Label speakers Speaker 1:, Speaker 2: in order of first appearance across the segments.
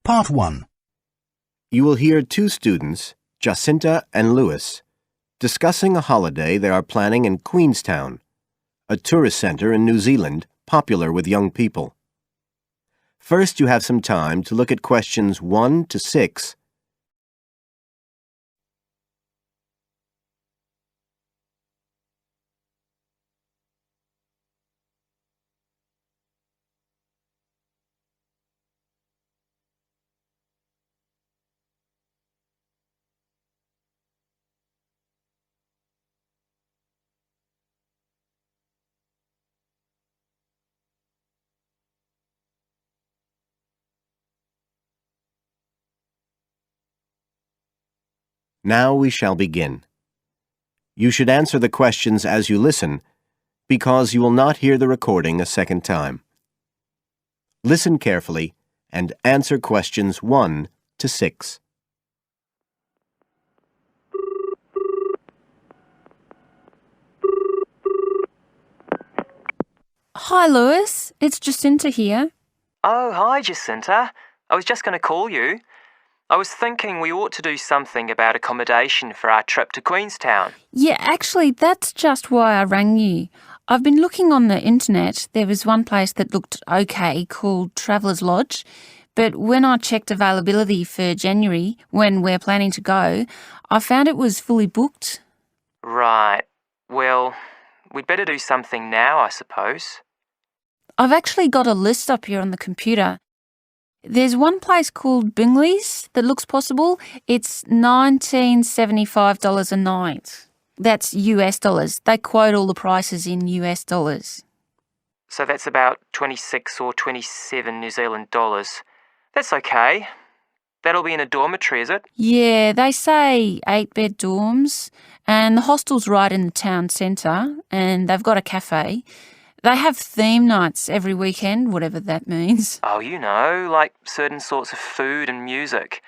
Speaker 1: Part 1.
Speaker 2: You will hear two students, Jacinta and Lewis, discussing a holiday they are planning in Queenstown, a tourist centre in New Zealand popular with young people. First, you have some time to look at questions 1 to 6. Now we shall begin. You should answer the questions as you listen, because you will not hear the recording a second time. Listen carefully and answer questions 1 to 6.
Speaker 3: Hi, Lewis. It's Jacinta here.
Speaker 4: Oh, hi, Jacinta. I was just going to call you. I was thinking we ought to do something about accommodation for our trip to Queenstown.
Speaker 3: Yeah, actually, that's just why I rang you. I've been looking on the internet. There was one place that looked okay called Traveller's Lodge, but when I checked availability for January, when we're planning to go, I found it was fully booked.
Speaker 4: Right. Well, we'd better do something now, I suppose.
Speaker 3: I've actually got a list up here on the computer. There's one place called Bingley's that looks possible. It's $1975 a night. That's US dollars. They quote all the prices in US dollars.
Speaker 4: So that's about 26 or 27 New Zealand dollars. That's okay. That'll be in a dormitory, is it?
Speaker 3: Yeah, they say 8-bed dorms, and the hostel's right in the town centre, and they've got a cafe. They have theme nights every weekend, whatever that means.
Speaker 4: Oh, you know, like certain sorts of food and music.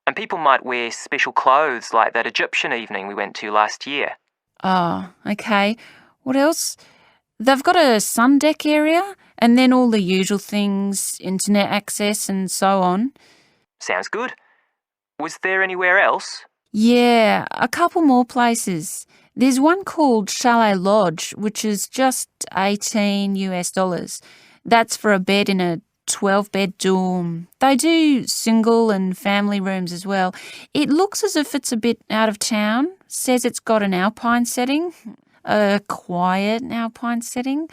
Speaker 4: And people might wear special clothes like that Egyptian evening we went to last year.
Speaker 3: Oh, okay. What else? They've got a sun deck area, and then all the usual things, internet access and so on.
Speaker 4: Sounds good. Was there anywhere else?
Speaker 3: Yeah, a couple more places. There's one called Chalet Lodge, which is just 18 US dollars. That's for a bed in a 12-bed dorm. They do single and family rooms as well. It looks as if it's a bit out of town. Says it's got an alpine setting, a quiet alpine setting.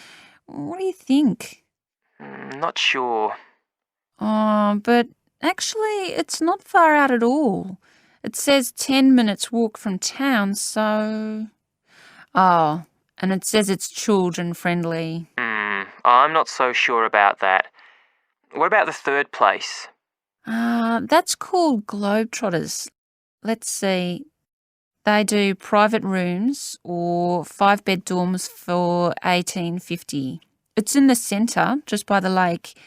Speaker 3: What do you think?
Speaker 4: Not sure.
Speaker 3: Oh, but actually it's not far out at all. It says 10 minutes walk from town, so... Oh, and it says it's children-friendly.
Speaker 4: I'm not so sure about that. What about the third place?
Speaker 3: That's called Globetrotters. Let's see. They do private rooms or 5-bed dorms for $18.50. It's in the centre, just by the lake,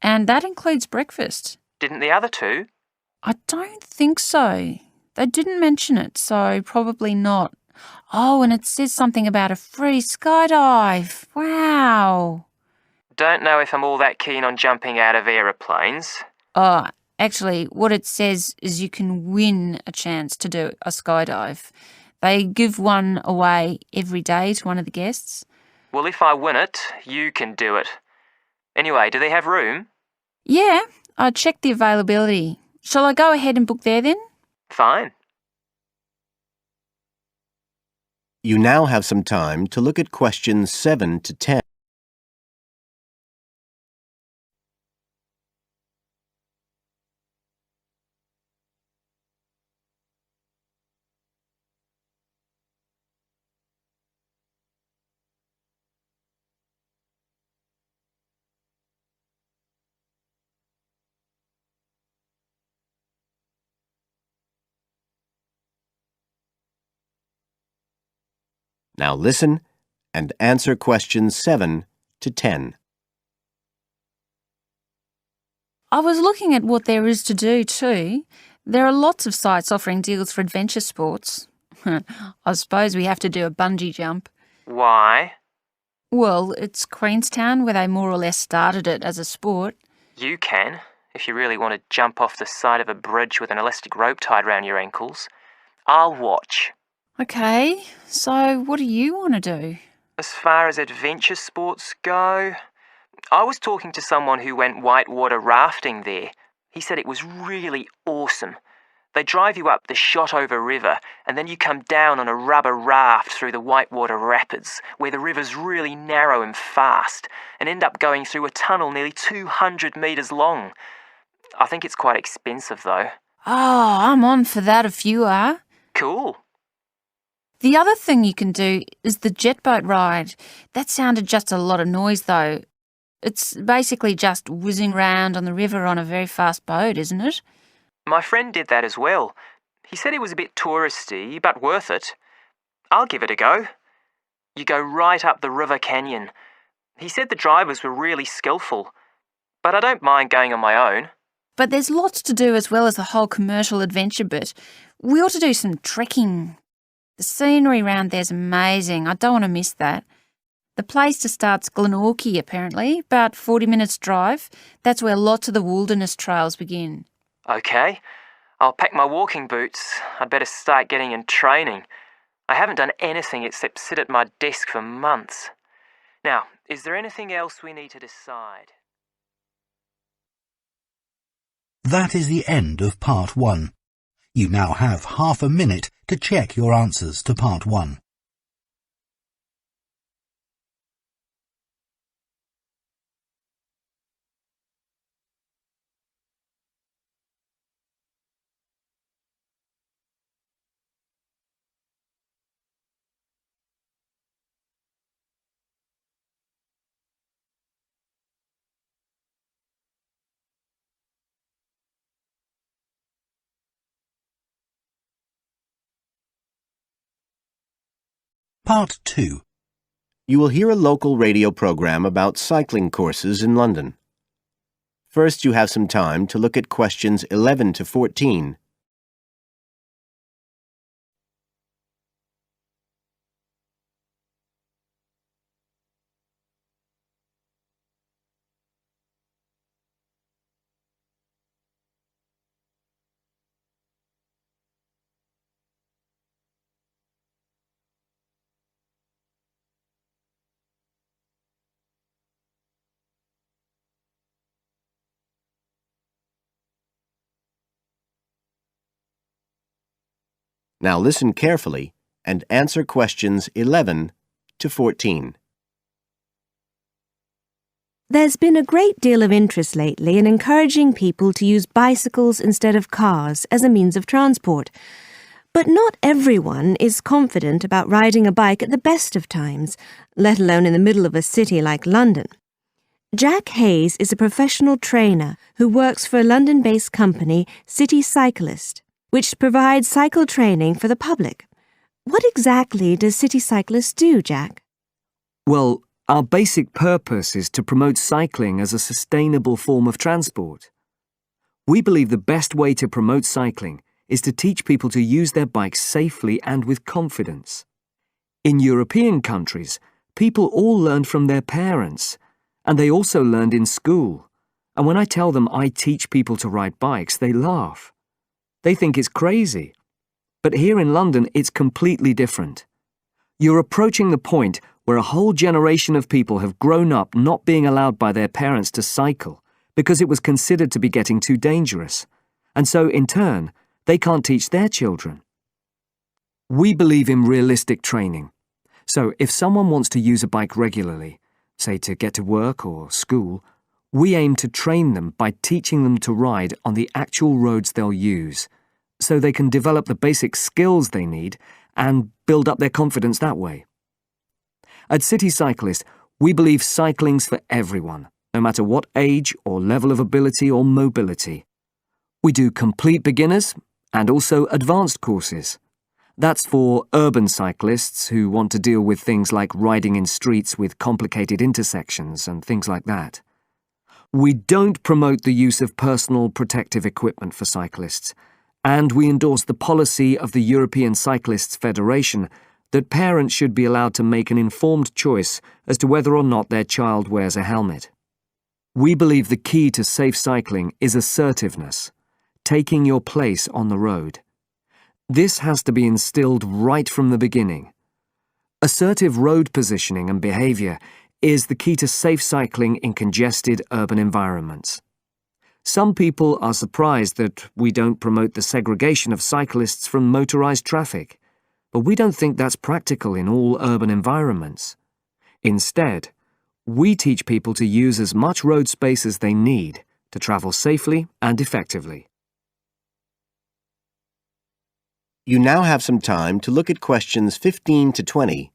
Speaker 3: and that includes breakfast.
Speaker 4: Didn't the other two?
Speaker 3: I don't think so. They didn't mention it, so probably not. Oh, and it says something about a free skydive. Wow.
Speaker 4: Don't know if I'm all that keen on jumping out of aeroplanes.
Speaker 3: Oh, actually, what it says is you can win a chance to do a skydive. They give one away every day to one of the guests.
Speaker 4: Well, if I win it, you can do it. Anyway, do they have room?
Speaker 3: Yeah, I checked the availability. Shall I go ahead and book there then?
Speaker 4: Fine.
Speaker 2: You now have some time to look at questions 7 to 10. Now listen and answer questions 7 to 10.
Speaker 3: I was looking at what there is to do too. There are lots of sites offering deals for adventure sports. I suppose we have to do a bungee jump.
Speaker 4: Why?
Speaker 3: Well, it's Queenstown where they more or less started it as a sport.
Speaker 4: You can. if you really want to jump off the side of a bridge with an elastic rope tied round your ankles. I'll watch.
Speaker 3: Okay, so what do you want to do?
Speaker 4: As far as adventure sports go, I was talking to someone who went whitewater rafting there. He said it was really awesome. They drive you up the Shotover River and then you come down on a rubber raft through the whitewater rapids where the river's really narrow and fast and end up going through a tunnel nearly 200 metres long. I think it's quite expensive though.
Speaker 3: Oh, I'm on for that if you are.
Speaker 4: Cool.
Speaker 3: The other thing you can do is the jet boat ride. That sounded just a lot of noise though. It's basically just whizzing round on the river on a very fast boat, isn't it?
Speaker 4: My friend did that as well. He said it was a bit touristy, but worth it. I'll give it a go. You go right up the river canyon. He said the drivers were really skillful, but I don't mind going on my own.
Speaker 3: But there's lots to do as well as the whole commercial adventure bit. We ought to do some trekking. The scenery around there's amazing. I don't want to miss that. The place to start's Glenorchy, apparently, about 40 minutes drive. That's where lots of the wilderness trails begin.
Speaker 4: Okay, I'll pack my walking boots. I'd better start getting in training. I haven't done anything except sit at my desk for months. Now, is there anything else we need to decide?
Speaker 1: That is the end of Part 1. You now have half a minute to check your answers to Part 1. Part 2.
Speaker 2: You will hear a local radio program about cycling courses in London. First, you have some time to look at questions 11 to 14. Now listen carefully and answer questions 11 to 14.
Speaker 5: There's been a great deal of interest lately in encouraging people to use bicycles instead of cars as a means of transport. But not everyone is confident about riding a bike at the best of times, let alone in the middle of a city like London. Jack Hayes is a professional trainer who works for a London-based company, City Cyclist, which provides cycle training for the public. What exactly does City Cyclist do, Jack?
Speaker 6: Well, our basic purpose is to promote cycling as a sustainable form of transport. We believe the best way to promote cycling is to teach people to use their bikes safely and with confidence. In European countries, people all learned from their parents, and they also learned in school. And when I tell them I teach people to ride bikes, they laugh. They think it's crazy. But here in London, it's completely different. You're approaching the point where a whole generation of people have grown up not being allowed by their parents to cycle because it was considered to be getting too dangerous. And so, in turn, they can't teach their children. We believe in realistic training. So if someone wants to use a bike regularly, say to get to work or school, we aim to train them by teaching them to ride on the actual roads they'll use, so they can develop the basic skills they need and build up their confidence that way. At City Cyclist, we believe cycling's for everyone, no matter what age or level of ability or mobility. We do complete beginners and also advanced courses. That's for urban cyclists who want to deal with things like riding in streets with complicated intersections and things like that. We don't promote the use of personal protective equipment for cyclists, and we endorse the policy of the European Cyclists Federation that parents should be allowed to make an informed choice as to whether or not their child wears a helmet. We believe the key to safe cycling is assertiveness, taking your place on the road. This has to be instilled right from the beginning. Assertive road positioning and behaviour is the key to safe cycling in congested urban environments. Some people are surprised that we don't promote the segregation of cyclists from motorised traffic, but we don't think that's practical in all urban environments. Instead, we teach people to use as much road space as they need to travel safely and effectively.
Speaker 2: You now have some time to look at questions 15 to 20.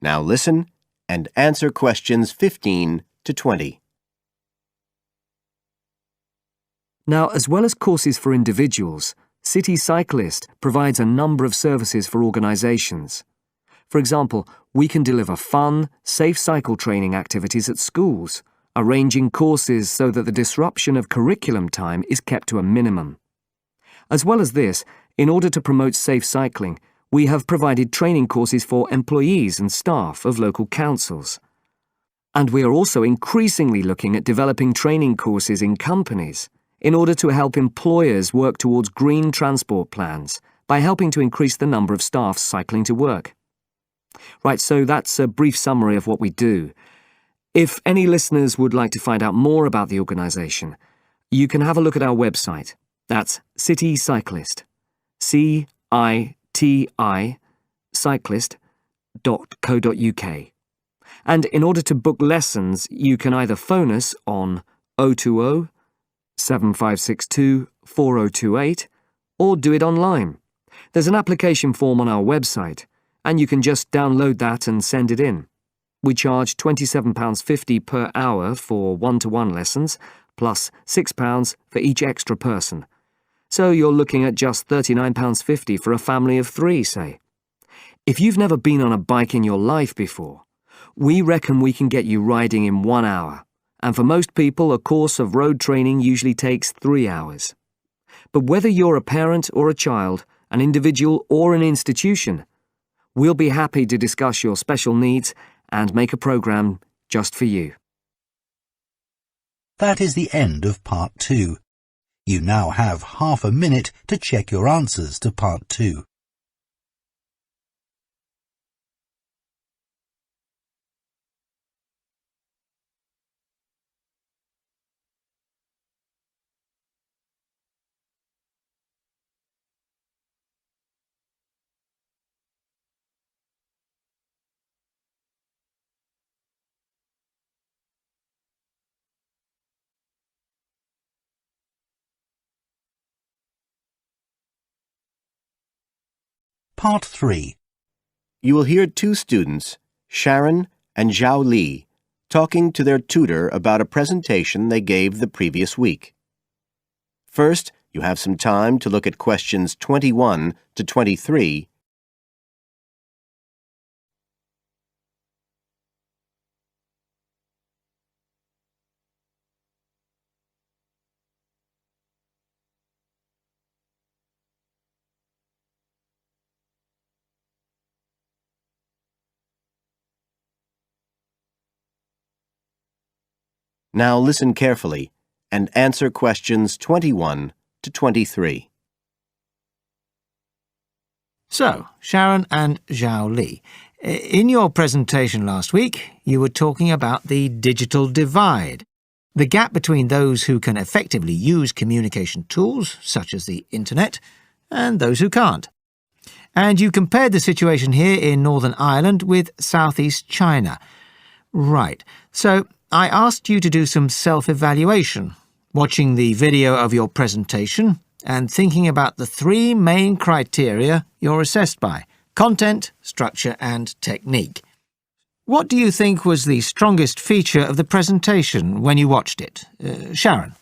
Speaker 2: Now listen and answer questions 15 to 20.
Speaker 6: Now, as well as courses for individuals, City Cyclist provides a number of services for organisations. For example, we can deliver fun, safe cycle training activities at schools, arranging courses so that the disruption of curriculum time is kept to a minimum. As well as this, in order to promote safe cycling, we have provided training courses for employees and staff of local councils. And we are also increasingly looking at developing training courses in companies in order to help employers work towards green transport plans by helping to increase the number of staff cycling to work. Right, so that's a brief summary of what we do. If any listeners would like to find out more about the organisation, you can have a look at our website. That's City Cyclist. CITI cyclist.co.uk. And in order to book lessons, you can either phone us on 020 7562 4028 or do it online. There's an application form on our website, and you can just download that and send it in. We charge £27.50 per hour for one-to-one lessons, plus £6 for each extra person. So you're looking at just £39.50 for a family of 3, say. If you've never been on a bike in your life before, we reckon we can get you riding in 1 hour, and for most people a course of road training usually takes 3 hours. But whether you're a parent or a child, an individual or an institution, we'll be happy to discuss your special needs and make a programme just for you.
Speaker 1: That is the end of Part 2. You now have half a minute to check your answers to Part 2. Part 3.
Speaker 2: You will hear 2 students, Sharon and Zhao Li, talking to their tutor about a presentation they gave the previous week. First, you have some time to look at questions 21 to 23. Now listen carefully and answer questions 21 to 23.
Speaker 7: So, Sharon and Zhao Li, in your presentation last week, you were talking about the digital divide, the gap between those who can effectively use communication tools, such as the internet, and those who can't. And you compared the situation here in Northern Ireland with Southeast China. Right, so I asked you to do some self-evaluation, watching the video of your presentation and thinking about the 3 main criteria you're assessed by: content, structure and technique. What do you think was the strongest feature of the presentation when you watched it? Sharon?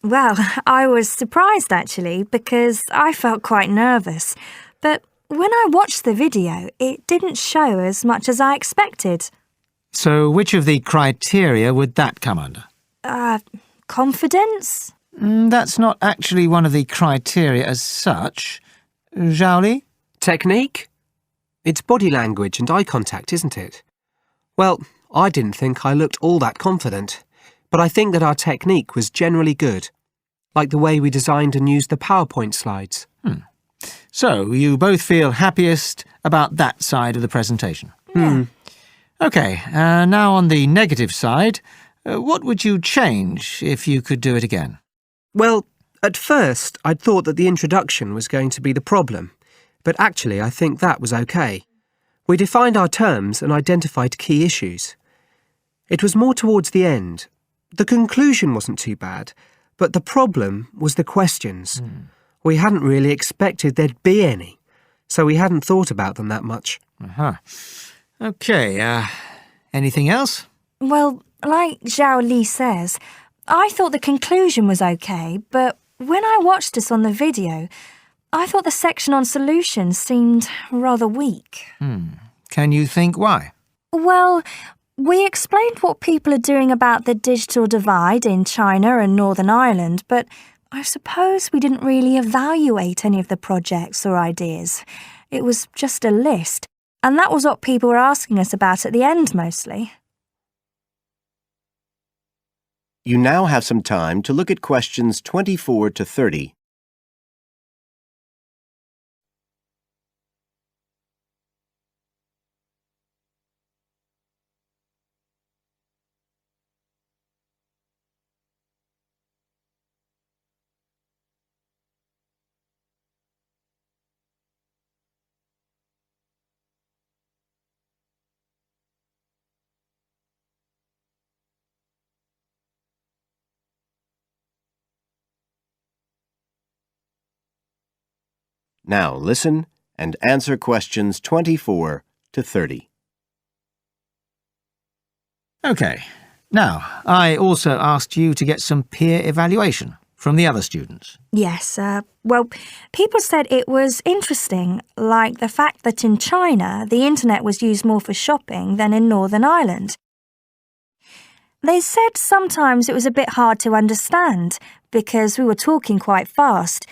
Speaker 8: Well, I was surprised actually because I felt quite nervous, but when I watched the video, it didn't show as much as I expected.
Speaker 7: So which of the criteria would that come under?
Speaker 8: Confidence?
Speaker 7: That's not actually one of the criteria as such. Zhao Li?
Speaker 9: Technique? It's body language and eye contact, isn't it? Well, I didn't think I looked all that confident, but I think that our technique was generally good, like the way we designed and used the PowerPoint slides.
Speaker 7: So you both feel happiest about that side of the presentation?
Speaker 8: Yeah.
Speaker 7: OK, now on the negative side, what would you change if you could do it again?
Speaker 9: Well, at first I'd thought that the introduction was going to be the problem, but actually I think that was okay. We defined our terms and identified key issues. It was more towards the end. The conclusion wasn't too bad, but the problem was the questions. We hadn't really expected there'd be any, so we hadn't thought about them that much.
Speaker 7: OK, anything else?
Speaker 8: Well, like Zhao Li says, I thought the conclusion was okay, but when I watched us on the video, I thought the section on solutions seemed rather weak.
Speaker 7: Can you think why?
Speaker 8: Well, we explained what people are doing about the digital divide in China and Northern Ireland, but I suppose we didn't really evaluate any of the projects or ideas. It was just a list, and that was what people were asking us about at the end mostly.
Speaker 2: You now have some time to look at questions 24 to 30. Now listen and answer questions 24 to 30.
Speaker 7: OK. Now, I also asked you to get some peer evaluation from the other students.
Speaker 8: Yes, well, people said it was interesting, like the fact that in China, the internet was used more for shopping than in Northern Ireland. They said sometimes it was a bit hard to understand because we were talking quite fast,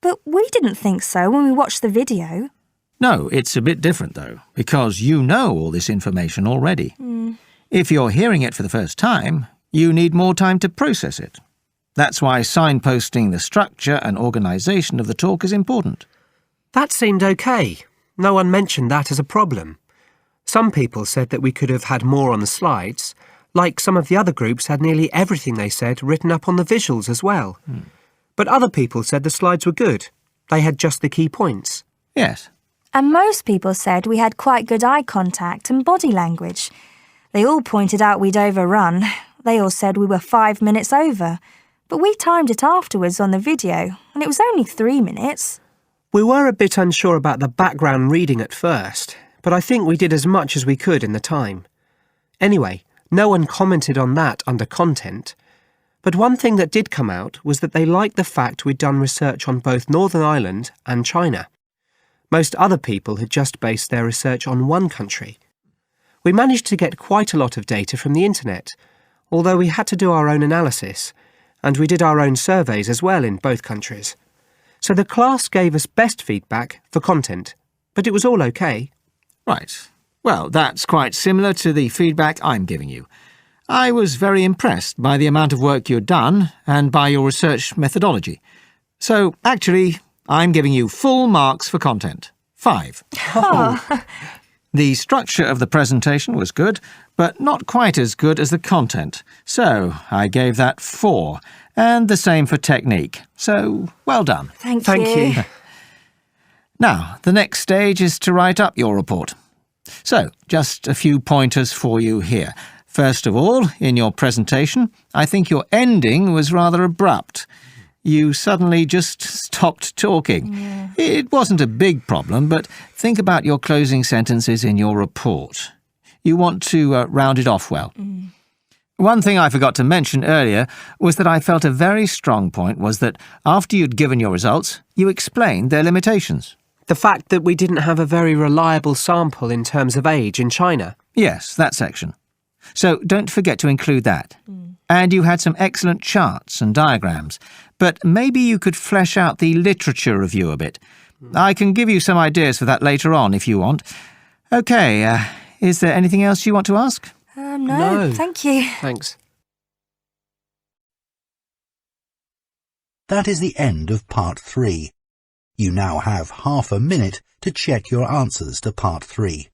Speaker 8: but we didn't think so when we watched the video.
Speaker 7: No, it's a bit different, though, because you know all this information already. If you're hearing it for the first time, you need more time to process it. That's why signposting the structure and organisation of the talk is important.
Speaker 9: That seemed okay. No one mentioned that as a problem. Some people said that we could have had more on the slides, like some of the other groups had nearly everything they said written up on the visuals as well. But other people said the slides were good. They had just the key points.
Speaker 7: Yes.
Speaker 8: And most people said we had quite good eye contact and body language. They all pointed out we'd overrun. They all said we were 5 minutes over. But we timed it afterwards on the video, and it was only 3 minutes.
Speaker 9: We were a bit unsure about the background reading at first, but I think we did as much as we could in the time. Anyway, no one commented on that under content. But one thing that did come out was that they liked the fact we'd done research on both Northern Ireland and China. Most other people had just based their research on one country. We managed to get quite a lot of data from the internet, although we had to do our own analysis, and we did our own surveys as well in both countries. So the class gave us best feedback for content, but it was all okay.
Speaker 7: Right. Well, that's quite similar to the feedback I'm giving you. I was very impressed by the amount of work you'd done and by your research methodology. So, actually, I'm giving you full marks for content. 5. The structure of the presentation was good, but not quite as good as the content. So, I gave that 4. And the same for technique. So, well done.
Speaker 8: Thank
Speaker 9: you.
Speaker 7: Now, the next stage is to write up your report. So, just a few pointers for you here. First of all, in your presentation, I think your ending was rather abrupt. You suddenly just stopped talking. It wasn't a big problem, but think about your closing sentences in your report. You want to round it off well. One thing I forgot to mention earlier was that I felt a very strong point was that after you'd given your results, you explained their limitations.
Speaker 9: The fact that we didn't have a very reliable sample in terms of age in China.
Speaker 7: Yes, that section. So don't forget to include that. And you had some excellent charts and diagrams, but maybe you could flesh out the literature review a bit. I can give you some ideas for that later on if you want. OK, is there anything else you want to ask?
Speaker 8: No, thank you.
Speaker 9: Thanks.
Speaker 1: That is the end of part 3. You now have half a minute to check your answers to part 3.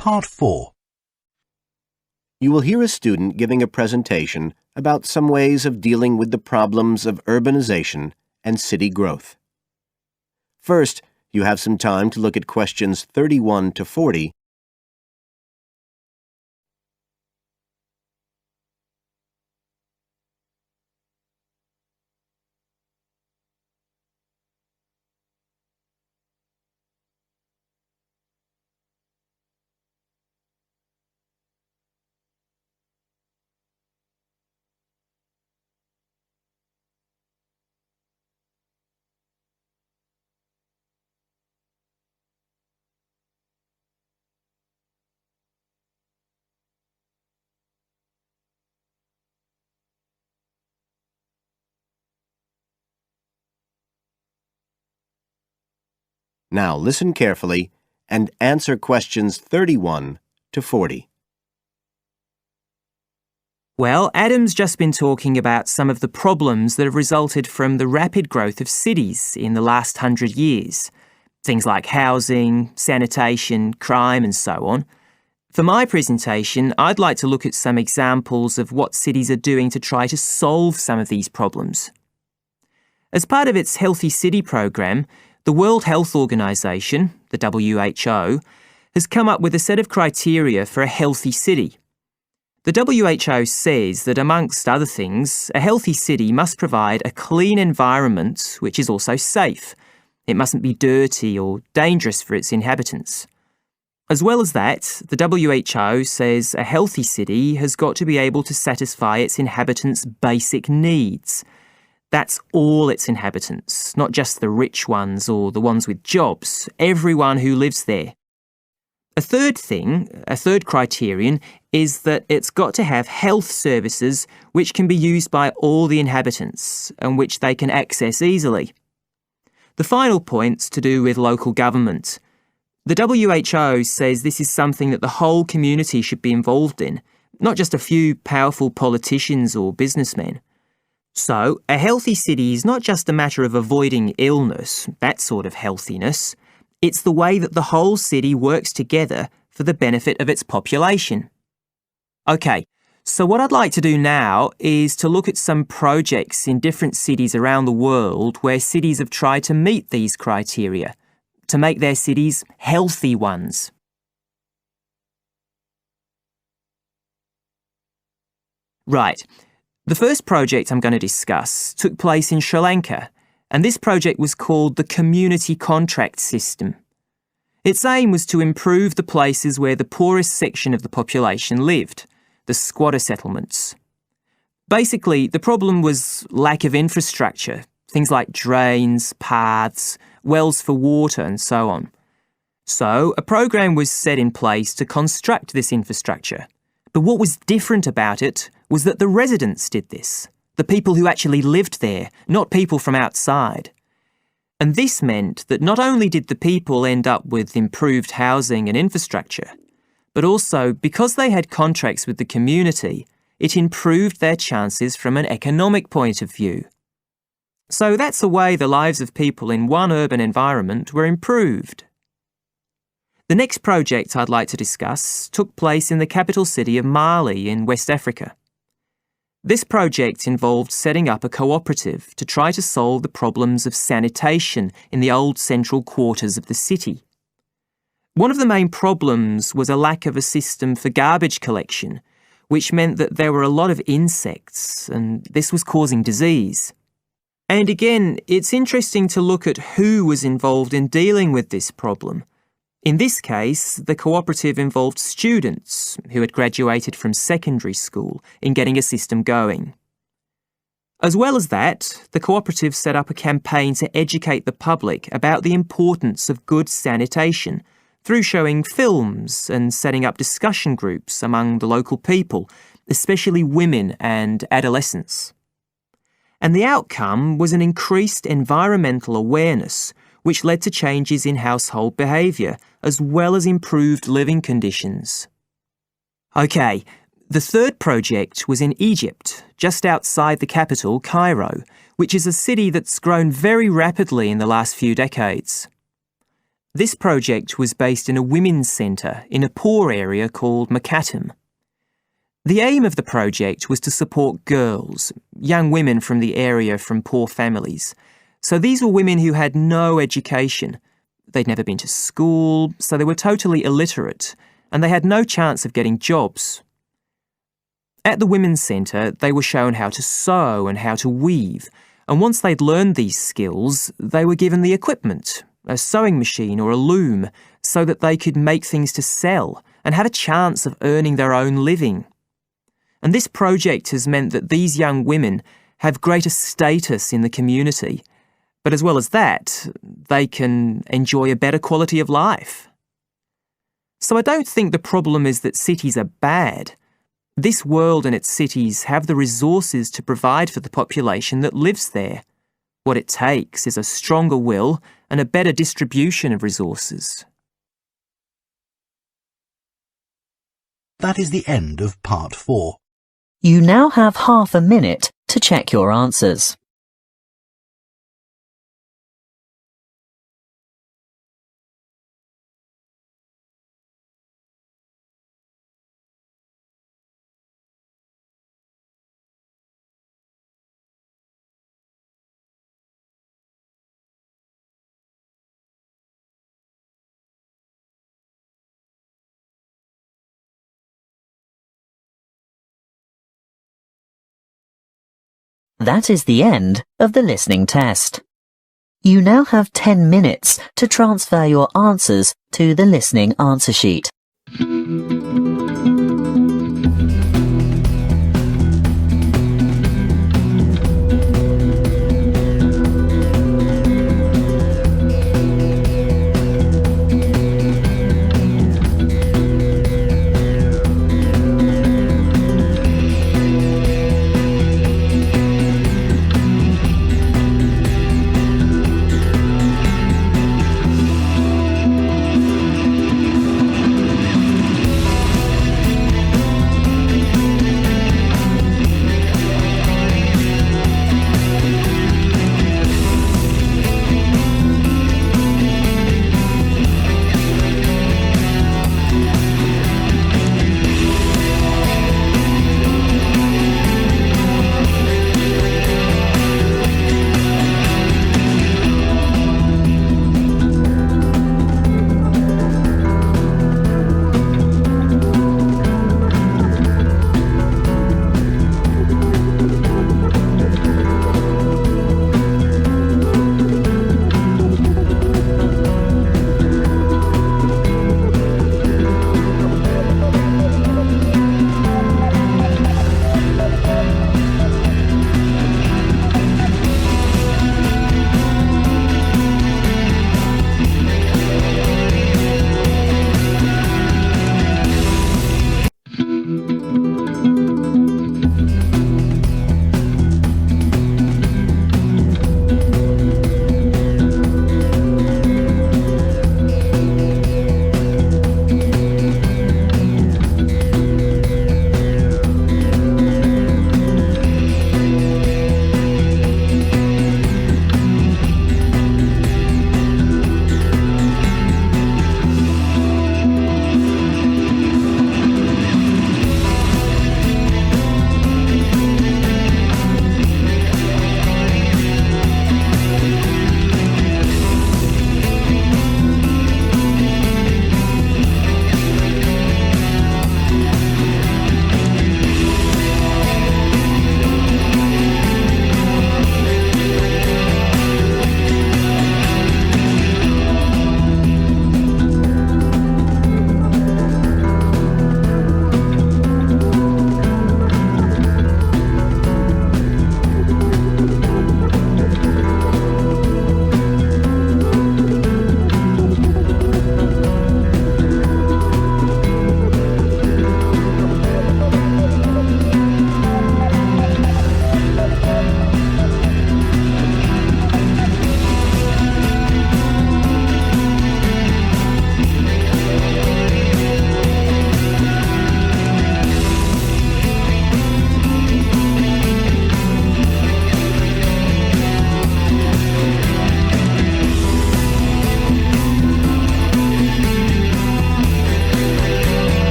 Speaker 1: Part 4.
Speaker 2: You will hear a student giving a presentation about some ways of dealing with the problems of urbanization and city growth. First, you have some time to look at questions 31 to 40. Now listen carefully and answer questions 31 to 40.
Speaker 4: Well, Adam's just been talking about some of the problems that have resulted from the rapid growth of cities in the last 100 years. Things like housing, sanitation, crime and so on. For my presentation, I'd like to look at some examples of what cities are doing to try to solve some of these problems. As part of its Healthy City program, the World Health Organization, the WHO, has come up with a set of criteria for a healthy city. The WHO says that, amongst other things, a healthy city must provide a clean environment which is also safe. It mustn't be dirty or dangerous for its inhabitants. As well as that, the WHO says a healthy city has got to be able to satisfy its inhabitants' basic needs. That's all its inhabitants, not just the rich ones or the ones with jobs, everyone who lives there. A third criterion, is that it's got to have health services which can be used by all the inhabitants and which they can access easily. The final point's to do with local government. The WHO says this is something that the whole community should be involved in, not just a few powerful politicians or businessmen. So, a healthy city is not just a matter of avoiding illness, that sort of healthiness. It's the way that the whole city works together for the benefit of its population. OK, so what I'd like to do now is to look at some projects in different cities around the world where cities have tried to meet these criteria, to make their cities healthy ones. Right. The first project I'm going to discuss took place in Sri Lanka, and this project was called the Community Contract System. Its aim was to improve the places where the poorest section of the population lived, the squatter settlements. Basically, the problem was lack of infrastructure, things like drains, paths, wells for water and so on. So, a program was set in place to construct this infrastructure. But what was different about it was that the residents did this, the people who actually lived there, not people from outside. And this meant that not only did the people end up with improved housing and infrastructure, but also, because they had contracts with the community, it improved their chances from an economic point of view. So that's the way the lives of people in one urban environment were improved. The next project I'd like to discuss took place in the capital city of Mali in West Africa. This project involved setting up a cooperative to try to solve the problems of sanitation in the old central quarters of the city. One of the main problems was a lack of a system for garbage collection, which meant that there were a lot of insects, and this was causing disease. And again, it's interesting to look at who was involved in dealing with this problem. In this case, the cooperative involved students who had graduated from secondary school in getting a system going. As well as that, the cooperative set up a campaign to educate the public about the importance of good sanitation through showing films and setting up discussion groups among the local people, especially women and adolescents. And the outcome was an increased environmental awareness, which led to changes in household behaviour, as well as improved living conditions. OK, the third project was in Egypt, just outside the capital, Cairo, which is a city that's grown very rapidly in the last few decades. This project was based in a women's centre in a poor area called Makatim. The aim of the project was to support girls, young women from the area from poor families. So these were women who had no education. They'd never been to school, so they were totally illiterate, and they had no chance of getting jobs. At the women's centre, they were shown how to sew and how to weave, and once they'd learned these skills, they were given the equipment, a sewing machine or a loom, so that they could make things to sell and had a chance of earning their own living. And this project has meant that these young women have greater status in the community, but as well as that, they can enjoy a better quality of life. So I don't think the problem is that cities are bad. This world and its cities have the resources to provide for the population that lives there. What it takes is a stronger will and a better distribution of resources.
Speaker 1: That is the end of part 4.
Speaker 10: You now have half a minute to check your answers. That is the end of the listening test. You now have 10 minutes to transfer your answers to the listening answer sheet.